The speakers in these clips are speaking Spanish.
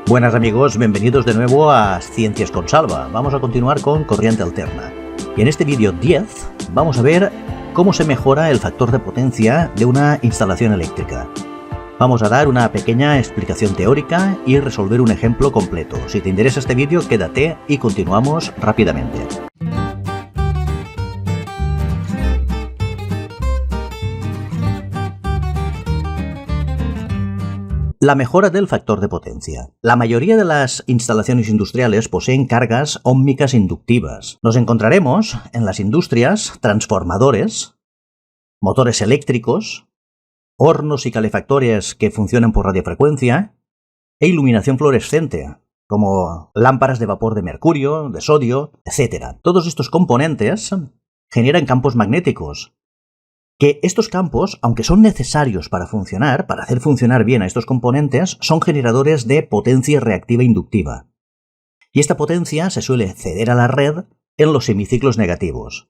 Buenas amigos, bienvenidos de nuevo a Ciencias con Salva. Vamos a continuar con corriente alterna. Y en este vídeo 10 vamos a ver cómo se mejora el factor de potencia de una instalación eléctrica. Vamos a dar una pequeña explicación teórica y resolver un ejemplo completo. Si te interesa este vídeo, quédate y continuamos rápidamente. La mejora del factor de potencia. La mayoría de las instalaciones industriales poseen cargas óhmicas inductivas. Nos encontraremos en las industrias transformadores, motores eléctricos, hornos y calefactores que funcionan por radiofrecuencia e iluminación fluorescente, como lámparas de vapor de mercurio, de sodio, etc. Todos estos componentes generan campos magnéticos, que estos campos, aunque son necesarios para funcionar, para hacer funcionar bien a estos componentes, son generadores de potencia reactiva inductiva. Y esta potencia se suele ceder a la red en los semiciclos negativos.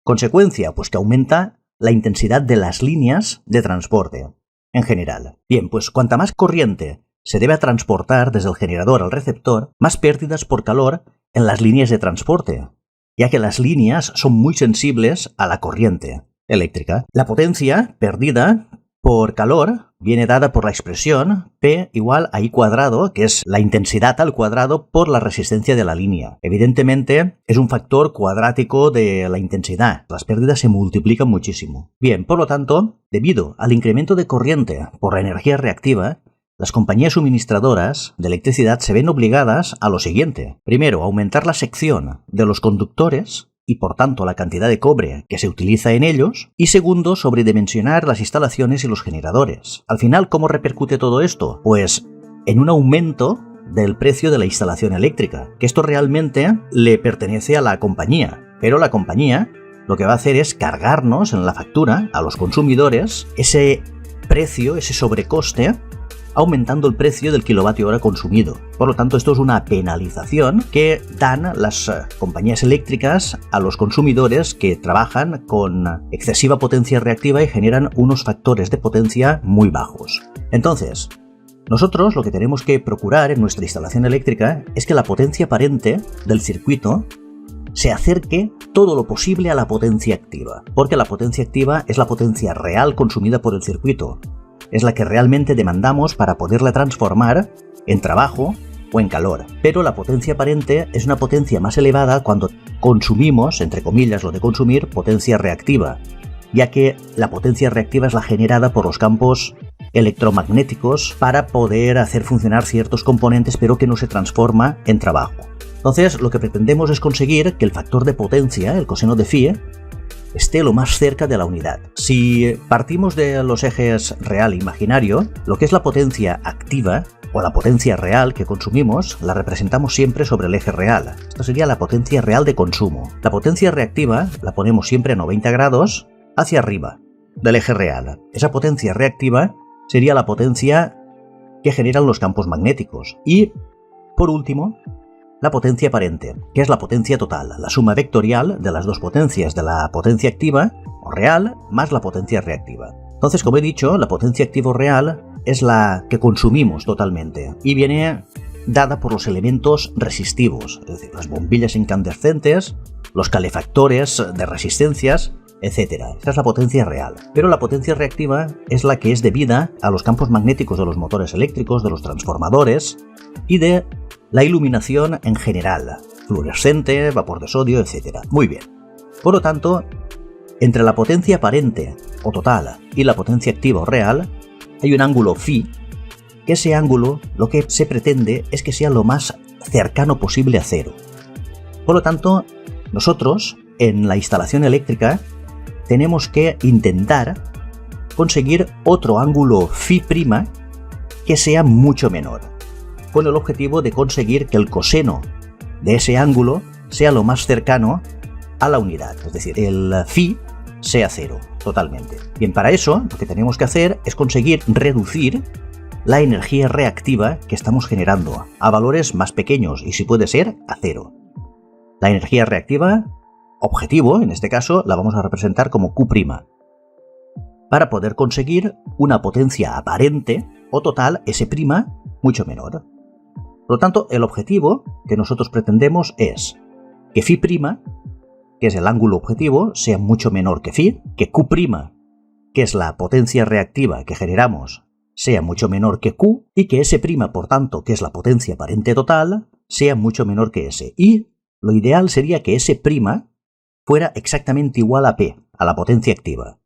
Consecuencia, pues que aumenta la intensidad de las líneas de transporte, en general. Bien, pues cuanta más corriente se debe transportar desde el generador al receptor, más pérdidas por calor en las líneas de transporte, ya que las líneas son muy sensibles a la corriente eléctrica. La potencia perdida por calor viene dada por la expresión P igual a I cuadrado, que es la intensidad al cuadrado por la resistencia de la línea. Evidentemente, es un factor cuadrático de la intensidad. Las pérdidas se multiplican muchísimo. Bien, por lo tanto, debido al incremento de corriente por la energía reactiva, las compañías suministradoras de electricidad se ven obligadas a lo siguiente. Primero, aumentar la sección de los conductores y por tanto la cantidad de cobre que se utiliza en ellos, y segundo, sobredimensionar las instalaciones y los generadores. Al final, ¿cómo repercute todo esto? Pues en un aumento del precio de la instalación eléctrica, que esto realmente le pertenece a la compañía, pero la compañía lo que va a hacer es cargarnos en la factura a los consumidores ese precio, ese sobrecoste, aumentando el precio del kilovatio hora consumido. Por lo tanto, esto es una penalización que dan las compañías eléctricas a los consumidores que trabajan con excesiva potencia reactiva y generan unos factores de potencia muy bajos. Entonces, nosotros lo que tenemos que procurar en nuestra instalación eléctrica es que la potencia aparente del circuito se acerque todo lo posible a la potencia activa, porque la potencia activa es la potencia real consumida por el circuito. Es la que realmente demandamos para poderla transformar en trabajo o en calor. Pero la potencia aparente es una potencia más elevada cuando consumimos, entre comillas lo de consumir, potencia reactiva, ya que la potencia reactiva es la generada por los campos electromagnéticos para poder hacer funcionar ciertos componentes, pero que no se transforma en trabajo. Entonces, lo que pretendemos es conseguir que el factor de potencia, el coseno de phi, esté lo más cerca de la unidad. Si partimos de los ejes real e imaginario, lo que es la potencia activa o la potencia real que consumimos la representamos siempre sobre el eje real. Esta sería la potencia real de consumo. La potencia reactiva la ponemos siempre a 90 grados hacia arriba del eje real. Esa potencia reactiva sería la potencia que generan los campos magnéticos. Y, por último, la potencia aparente, que es la potencia total, la suma vectorial de las dos potencias, de la potencia activa o real más la potencia reactiva. Entonces, como he dicho, la potencia activa o real es la que consumimos totalmente y viene dada por los elementos resistivos, es decir, las bombillas incandescentes, los calefactores de resistencias, etc. Esta es la potencia real. Pero la potencia reactiva es la que es debida a los campos magnéticos de los motores eléctricos, de los transformadores y de la iluminación en general, fluorescente, vapor de sodio, etc. Muy bien. Por lo tanto, entre la potencia aparente o total y la potencia activa o real hay un ángulo phi, que ese ángulo lo que se pretende es que sea lo más cercano posible a cero. Por lo tanto, nosotros en la instalación eléctrica tenemos que intentar conseguir otro ángulo phi' que sea mucho menor, con el objetivo de conseguir que el coseno de ese ángulo sea lo más cercano a la unidad, es decir, el phi sea cero totalmente. Bien, para eso lo que tenemos que hacer es conseguir reducir la energía reactiva que estamos generando a valores más pequeños y, si puede ser, a cero. La energía reactiva objetivo, en este caso, la vamos a representar como Q', para poder conseguir una potencia aparente o total S' mucho menor. Por lo tanto, el objetivo que nosotros pretendemos es que phi', que es el ángulo objetivo, sea mucho menor que phi, que Q', que es la potencia reactiva que generamos, sea mucho menor que Q, y que S', por tanto, que es la potencia aparente total, sea mucho menor que S. Y lo ideal sería que S' fuera exactamente igual a P, a la potencia activa.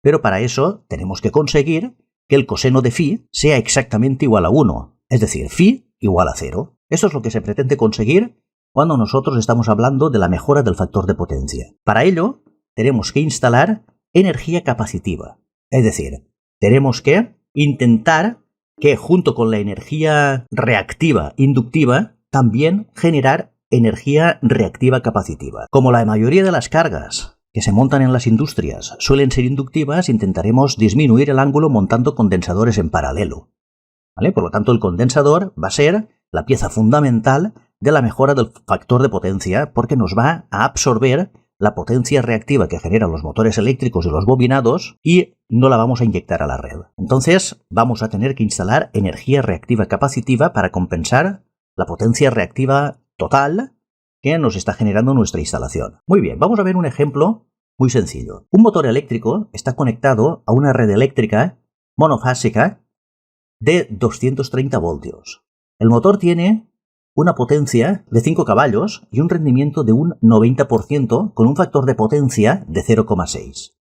Pero para eso tenemos que conseguir que el coseno de phi sea exactamente igual a 1, es decir, phi igual a 0. Esto es lo que se pretende conseguir cuando nosotros estamos hablando de la mejora del factor de potencia. Para ello, tenemos que instalar energía capacitiva, es decir, tenemos que intentar que junto con la energía reactiva inductiva también generar energía reactiva capacitiva. Como la mayoría de las cargas que se montan en las industrias suelen ser inductivas, intentaremos disminuir el ángulo montando condensadores en paralelo. ¿Vale? Por lo tanto, el condensador va a ser la pieza fundamental de la mejora del factor de potencia porque nos va a absorber la potencia reactiva que generan los motores eléctricos y los bobinados y no la vamos a inyectar a la red. Entonces, vamos a tener que instalar energía reactiva capacitiva para compensar la potencia reactiva total que nos está generando nuestra instalación. Muy bien, vamos a ver un ejemplo muy sencillo. Un motor eléctrico está conectado a una red eléctrica monofásica de 230 voltios. El motor tiene una potencia de 5 caballos y un rendimiento de un 90% con un factor de potencia de 0,6.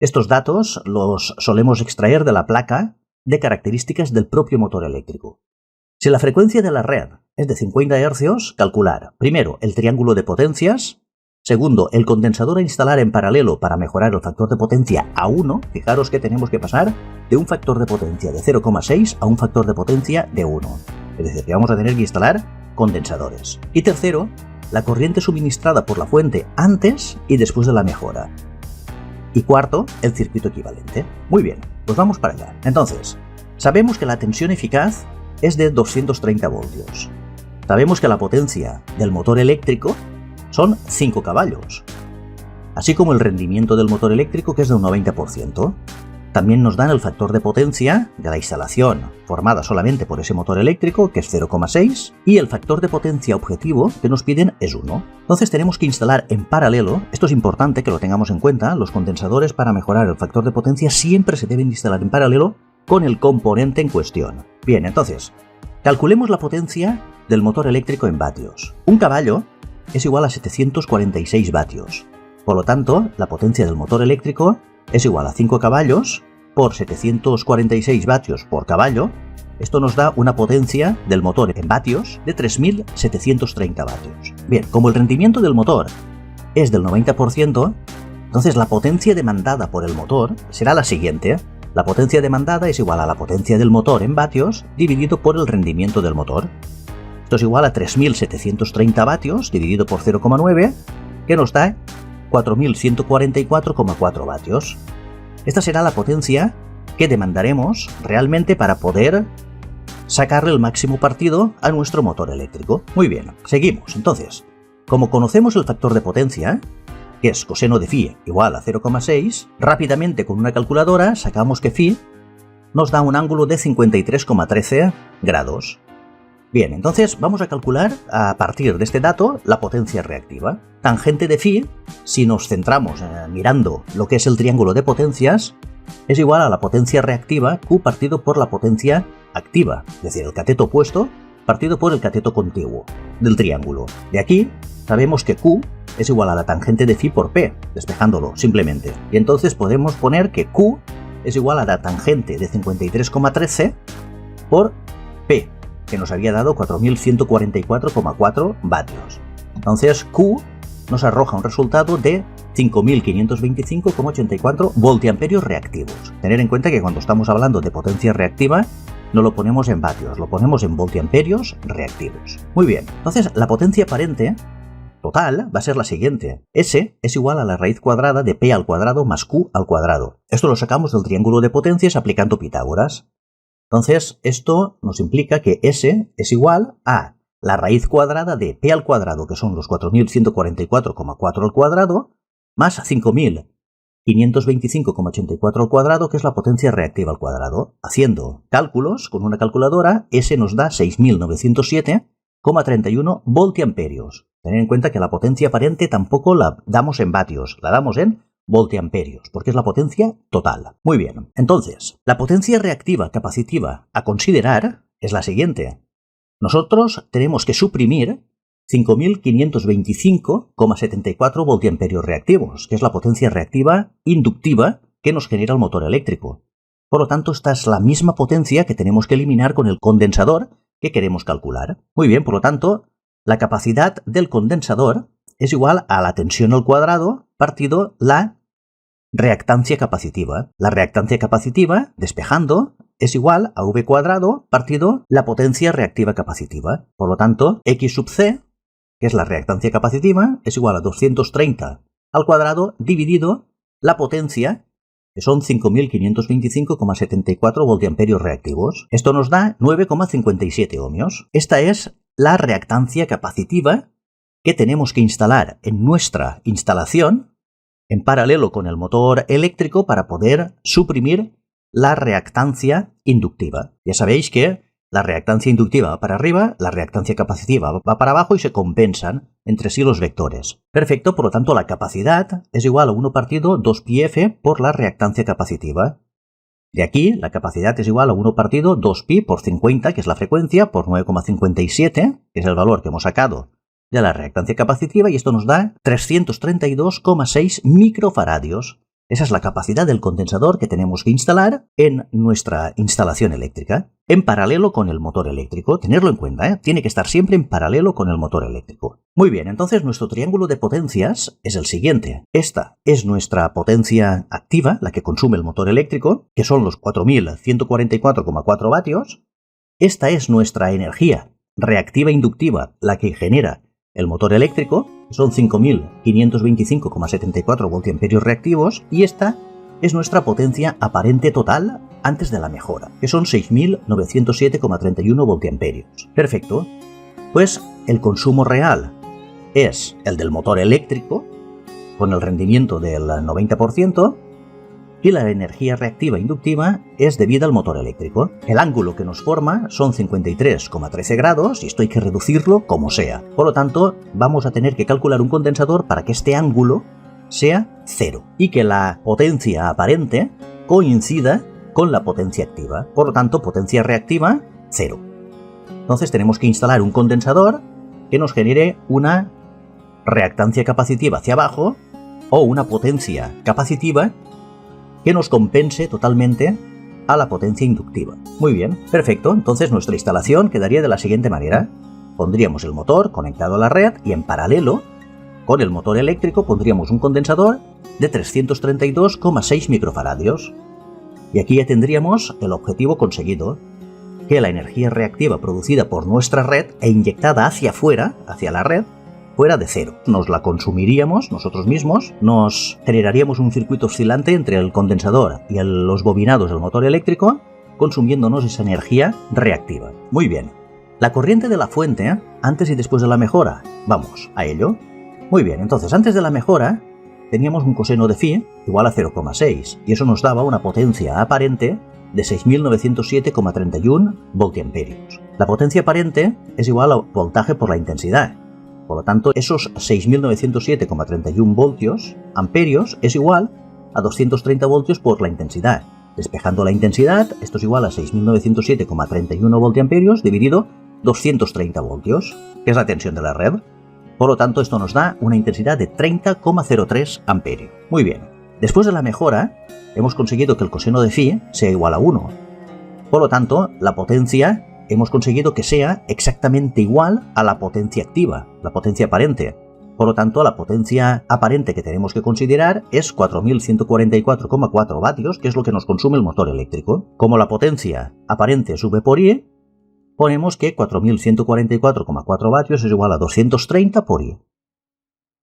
Estos datos los solemos extraer de la placa de características del propio motor eléctrico. Si la frecuencia de la red es de 50 Hz, calcular primero el triángulo de potencias, segundo el condensador a instalar en paralelo para mejorar el factor de potencia a 1, fijaros que tenemos que pasar de un factor de potencia de 0,6 a un factor de potencia de 1, es decir, que vamos a tener que instalar condensadores. Y tercero, la corriente suministrada por la fuente antes y después de la mejora. Y cuarto, el circuito equivalente. Muy bien, pues vamos para allá. Entonces, sabemos que la tensión eficaz es de 230 voltios. Sabemos que la potencia del motor eléctrico son 5 caballos, así como el rendimiento del motor eléctrico que es de un 90%. También nos dan el factor de potencia de la instalación formada solamente por ese motor eléctrico que es 0,6 y el factor de potencia objetivo que nos piden es 1. Entonces tenemos que instalar en paralelo, esto es importante que lo tengamos en cuenta, los condensadores para mejorar el factor de potencia siempre se deben instalar en paralelo con el componente en cuestión. Bien, entonces, calculemos la potencia del motor eléctrico en vatios. Un caballo es igual a 746 vatios. Por lo tanto, la potencia del motor eléctrico es igual a 5 caballos por 746 vatios por caballo. Esto nos da una potencia del motor en vatios de 3.730 vatios. Bien, como el rendimiento del motor es del 90%, entonces la potencia demandada por el motor será la siguiente. La potencia demandada es igual a la potencia del motor en vatios dividido por el rendimiento del motor. Esto es igual a 3.730 vatios dividido por 0,9, que nos da 4.144,4 vatios. Esta será la potencia que demandaremos realmente para poder sacarle el máximo partido a nuestro motor eléctrico. Muy bien, seguimos. Entonces, como conocemos el factor de potencia, que es coseno de phi igual a 0,6, rápidamente con una calculadora sacamos que phi nos da un ángulo de 53,13 grados. Bien, entonces vamos a calcular a partir de este dato la potencia reactiva. Tangente de phi, si nos centramos mirando lo que es el triángulo de potencias, es igual a la potencia reactiva Q partido por la potencia activa, es decir, el cateto opuesto partido por el cateto contiguo del triángulo. De aquí sabemos que Q es igual a la tangente de phi por P, despejándolo simplemente. Y entonces podemos poner que Q es igual a la tangente de 53,13 por P, que nos había dado 4.144,4 vatios. Entonces Q nos arroja un resultado de 5.525,84 voltiamperios reactivos. Tener en cuenta que cuando estamos hablando de potencia reactiva no lo ponemos en vatios, lo ponemos en voltiamperios reactivos. Muy bien, entonces la potencia aparente total va a ser la siguiente. S es igual a la raíz cuadrada de P al cuadrado más Q al cuadrado. Esto lo sacamos del triángulo de potencias aplicando Pitágoras. Entonces, esto nos implica que S es igual a la raíz cuadrada de P al cuadrado, que son los 4.144,4 al cuadrado, más 525,84 al cuadrado, que es la potencia reactiva al cuadrado. Haciendo cálculos con una calculadora, ese nos da 6.907,31 voltiamperios. Tened en cuenta que la potencia aparente tampoco la damos en vatios, la damos en voltiamperios, porque es la potencia total. Muy bien, entonces, la potencia reactiva capacitiva a considerar es la siguiente. Nosotros tenemos que suprimir 5.525,74 voltiamperios reactivos, que es la potencia reactiva inductiva que nos genera el motor eléctrico. Por lo tanto, esta es la misma potencia que tenemos que eliminar con el condensador que queremos calcular. Muy bien, por lo tanto, la capacidad del condensador es igual a la tensión al cuadrado partido la reactancia capacitiva. La reactancia capacitiva, despejando, es igual a V cuadrado partido la potencia reactiva capacitiva. Por lo tanto, X sub C, que es la reactancia capacitiva, es igual a 230 al cuadrado dividido la potencia, que son 5.525,74 voltiamperios reactivos. Esto nos da 9,57 ohmios. Esta es la reactancia capacitiva que tenemos que instalar en nuestra instalación en paralelo con el motor eléctrico para poder suprimir la reactancia inductiva. Ya sabéis que la reactancia inductiva va para arriba, la reactancia capacitiva va para abajo y se compensan entre sí los vectores. Perfecto, por lo tanto la capacidad es igual a 1 partido 2πf por la reactancia capacitiva. De aquí, la capacidad es igual a 1 partido 2pi por 50, que es la frecuencia, por 9,57, que es el valor que hemos sacado de la reactancia capacitiva, y esto nos da 332,6 microfaradios. Esa es la capacidad del condensador que tenemos que instalar en nuestra instalación eléctrica, en paralelo con el motor eléctrico. Tenerlo en cuenta, ¿eh? Tiene que estar siempre en paralelo con el motor eléctrico. Muy bien, entonces nuestro triángulo de potencias es el siguiente. Esta es nuestra potencia activa, la que consume el motor eléctrico, que son los 4.144,4 vatios. Esta es nuestra energía reactiva inductiva, la que genera el motor eléctrico, son 5.525,74 voltiamperios reactivos, y esta es nuestra potencia aparente total antes de la mejora, que son 6.907,31 voltiamperios. Perfecto. Pues el consumo real es el del motor eléctrico, con el rendimiento del 90%, y la energía reactiva inductiva es debida al motor eléctrico. El ángulo que nos forma son 53,13 grados y esto hay que reducirlo como sea. Por lo tanto, vamos a tener que calcular un condensador para que este ángulo sea 0 y que la potencia aparente coincida con la potencia activa. Por lo tanto, potencia reactiva 0. Entonces tenemos que instalar un condensador que nos genere una reactancia capacitiva hacia abajo o una potencia capacitiva que nos compense totalmente a la potencia inductiva. Muy bien, perfecto. Entonces nuestra instalación quedaría de la siguiente manera. Pondríamos el motor conectado a la red y en paralelo con el motor eléctrico pondríamos un condensador de 332,6 microfaradios. Y aquí ya tendríamos el objetivo conseguido, que la energía reactiva producida por nuestra red e inyectada hacia afuera, hacia la red, fuera de 0. Nos la consumiríamos nosotros mismos, nos generaríamos un circuito oscilante entre el condensador y los bobinados del motor eléctrico, consumiéndonos esa energía reactiva. Muy bien. La corriente de la fuente, antes y después de la mejora. Vamos a ello. Muy bien, entonces antes de la mejora teníamos un coseno de phi igual a 0,6 y eso nos daba una potencia aparente de 6.907,31 voltiamperios. La potencia aparente es igual a voltaje por la intensidad. Por lo tanto, esos 6.907,31 voltios amperios es igual a 230 voltios por la intensidad. Despejando la intensidad, esto es igual a 6.907,31 voltiamperios dividido 230 voltios, que es la tensión de la red. Por lo tanto, esto nos da una intensidad de 30,03 amperios. Muy bien. Después de la mejora, hemos conseguido que el coseno de phi sea igual a 1. Por lo tanto, la potencia hemos conseguido que sea exactamente igual a la potencia activa, la potencia aparente. Por lo tanto, la potencia aparente que tenemos que considerar es 4.144,4 vatios, que es lo que nos consume el motor eléctrico. Como la potencia aparente sube por I, ponemos que 4.144,4 vatios es igual a 230 por I.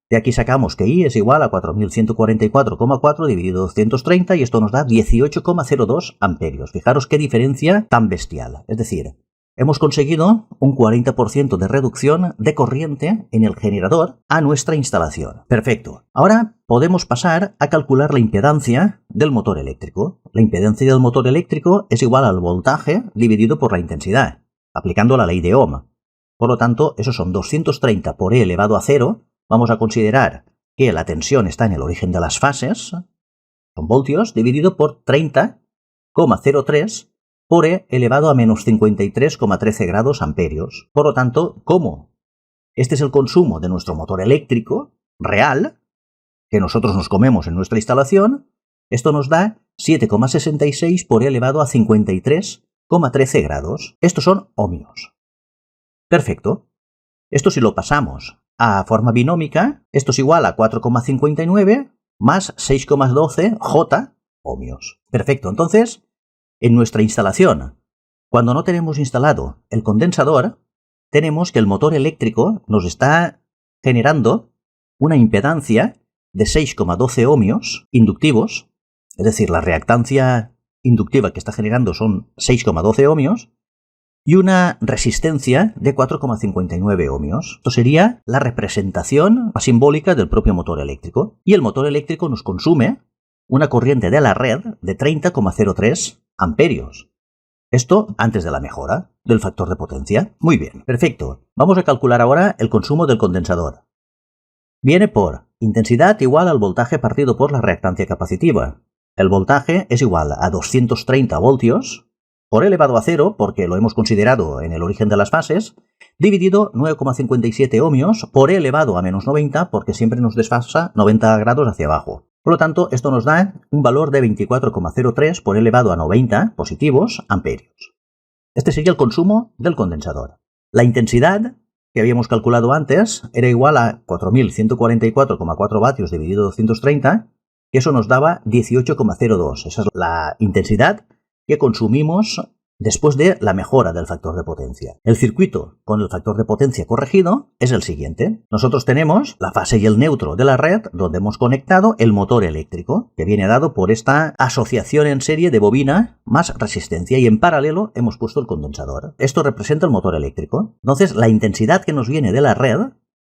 De aquí sacamos que I es igual a 4.144,4 dividido 230 y esto nos da 18,02 amperios. Fijaros qué diferencia tan bestial. Es decir, hemos conseguido un 40% de reducción de corriente en el generador a nuestra instalación. Perfecto. Ahora podemos pasar a calcular la impedancia del motor eléctrico. La impedancia del motor eléctrico es igual al voltaje dividido por la intensidad, aplicando la ley de Ohm. Por lo tanto, esos son 230 por E elevado a 0. Vamos a considerar que la tensión está en el origen de las fases, son voltios, dividido por 30,03 por E elevado a menos 53,13 grados amperios. Por lo tanto, como este es el consumo de nuestro motor eléctrico real, que nosotros nos comemos en nuestra instalación, esto nos da 7,66 por E elevado a 53,13 grados. Estos son ohmios. Perfecto. Esto si lo pasamos a forma binómica, esto es igual a 4,59 más 6,12 J ohmios. Perfecto. Entonces, en nuestra instalación, cuando no tenemos instalado el condensador, tenemos que el motor eléctrico nos está generando una impedancia de 6,12 ohmios inductivos, es decir, la reactancia inductiva que está generando son 6,12 ohmios, y una resistencia de 4,59 ohmios. Esto sería la representación simbólica del propio motor eléctrico. Y el motor eléctrico nos consume una corriente de la red de 30,03 amperios. Esto antes de la mejora del factor de potencia. Muy bien, perfecto. Vamos a calcular ahora el consumo del condensador. Viene por intensidad igual al voltaje partido por la reactancia capacitiva. El voltaje es igual a 230 voltios por elevado a 0, porque lo hemos considerado en el origen de las fases, dividido 9,57 ohmios por elevado a menos 90, porque siempre nos desfasa 90 grados hacia abajo. Por lo tanto, esto nos da un valor de 24,03 por elevado a 90 positivos amperios. Este sería el consumo del condensador. La intensidad que habíamos calculado antes era igual a 4.144,4 vatios dividido 230, y eso nos daba 18,02. Esa es la intensidad que consumimos después de la mejora del factor de potencia. El circuito con el factor de potencia corregido es el siguiente. Nosotros tenemos la fase y el neutro de la red donde hemos conectado el motor eléctrico, que viene dado por esta asociación en serie de bobina más resistencia, y en paralelo hemos puesto el condensador. Esto representa el motor eléctrico. Entonces, la intensidad que nos viene de la red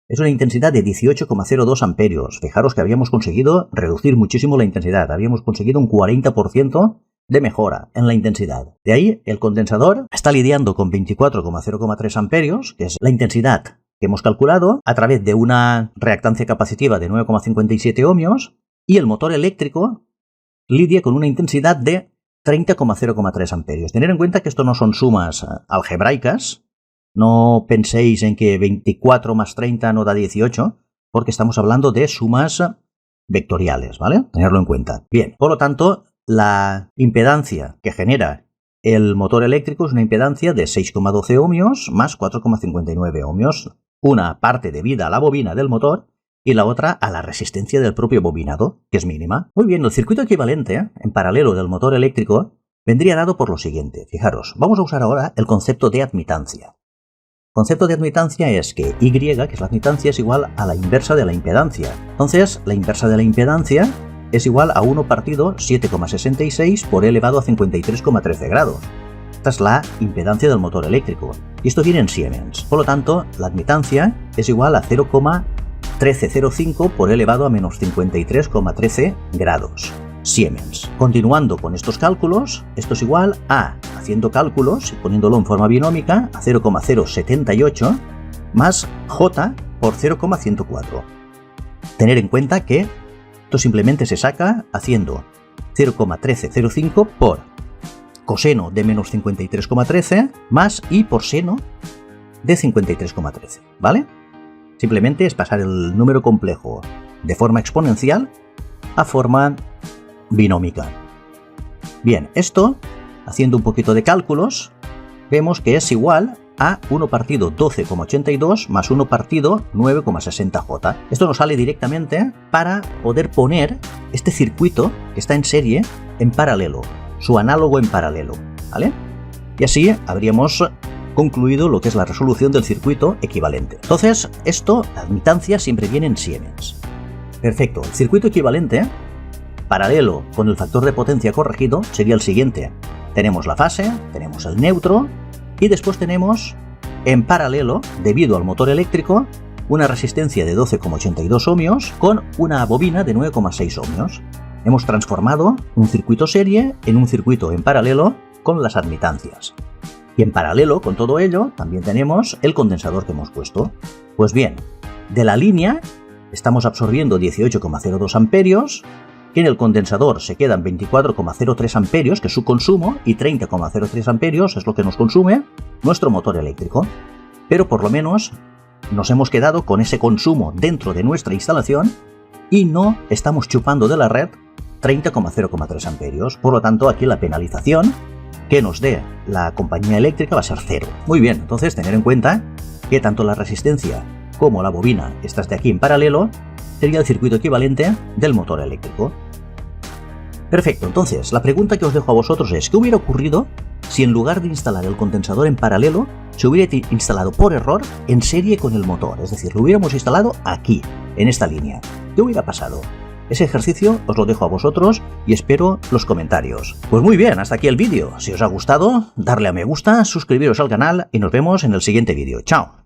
es una intensidad de 18,02 amperios. Fijaros que habíamos conseguido reducir muchísimo la intensidad. Habíamos conseguido un 40% de mejora en la intensidad. De ahí, el condensador está lidiando con 24,03 amperios, que es la intensidad que hemos calculado, a través de una reactancia capacitiva de 9,57 ohmios, y el motor eléctrico lidia con una intensidad de 30,03 amperios. Tener en cuenta que esto no son sumas algebraicas. No penséis en que 24 más 30 no da 18, porque estamos hablando de sumas vectoriales, ¿vale? Tenerlo en cuenta. Bien, por lo tanto, la impedancia que genera el motor eléctrico es una impedancia de 6,12 ohmios más 4,59 ohmios. Una parte debida a la bobina del motor y la otra a la resistencia del propio bobinado, que es mínima. Muy bien, el circuito equivalente en paralelo del motor eléctrico vendría dado por lo siguiente. Fijaros, vamos a usar ahora el concepto de admitancia. El concepto de admitancia es que Y, que es la admitancia, es igual a la inversa de la impedancia. Entonces, la inversa de la impedancia es igual a 1 partido 7,66 por E elevado a 53,13 grados. Esta es la impedancia del motor eléctrico. Y esto viene en Siemens. Por lo tanto, la admitancia es igual a 0,1305 por E elevado a menos 53,13 grados. Siemens. Continuando con estos cálculos, esto es igual a, haciendo cálculos y poniéndolo en forma binómica, a 0,078 más J por 0,104. Tener en cuenta que esto simplemente se saca haciendo 0,1305 por coseno de menos 53,13 más I por seno de 53,13, ¿vale? Simplemente es pasar el número complejo de forma exponencial a forma binómica. Bien, esto, haciendo un poquito de cálculos, vemos que es igual a 1 partido 12,82 más 1 partido 9,60J. Esto nos sale directamente para poder poner este circuito que está en serie en paralelo, su análogo en paralelo, ¿vale? Y así habríamos concluido lo que es la resolución del circuito equivalente. Entonces, esto, la admitancia, siempre viene en Siemens. Perfecto, el circuito equivalente, paralelo con el factor de potencia corregido, sería el siguiente. Tenemos la fase, tenemos el neutro, Y después tenemos en paralelo, debido al motor eléctrico, una resistencia de 12,82 ohmios con una bobina de 9,6 ohmios. Hemos transformado un circuito serie en un circuito en paralelo con las admitancias. Y en paralelo con todo ello también tenemos el condensador que hemos puesto. Pues bien, de la línea estamos absorbiendo 18,02 amperios, que en el condensador se quedan 24,03 amperios, que es su consumo, y 30,03 amperios es lo que nos consume nuestro motor eléctrico. Pero por lo menos nos hemos quedado con ese consumo dentro de nuestra instalación y no estamos chupando de la red 30,03 amperios. Por lo tanto, aquí la penalización que nos dé la compañía eléctrica va a ser cero. Muy bien, entonces tener en cuenta que tanto la resistencia como la bobina, estas de aquí en paralelo, sería el circuito equivalente del motor eléctrico. Perfecto, entonces la pregunta que os dejo a vosotros es: ¿qué hubiera ocurrido si en lugar de instalar el condensador en paralelo se hubiera instalado por error en serie con el motor? Es decir, lo hubiéramos instalado aquí, en esta línea. ¿Qué hubiera pasado? Ese ejercicio os lo dejo a vosotros y espero los comentarios. Pues muy bien, hasta aquí el vídeo. Si os ha gustado, darle a me gusta, suscribiros al canal y nos vemos en el siguiente vídeo. ¡Chao!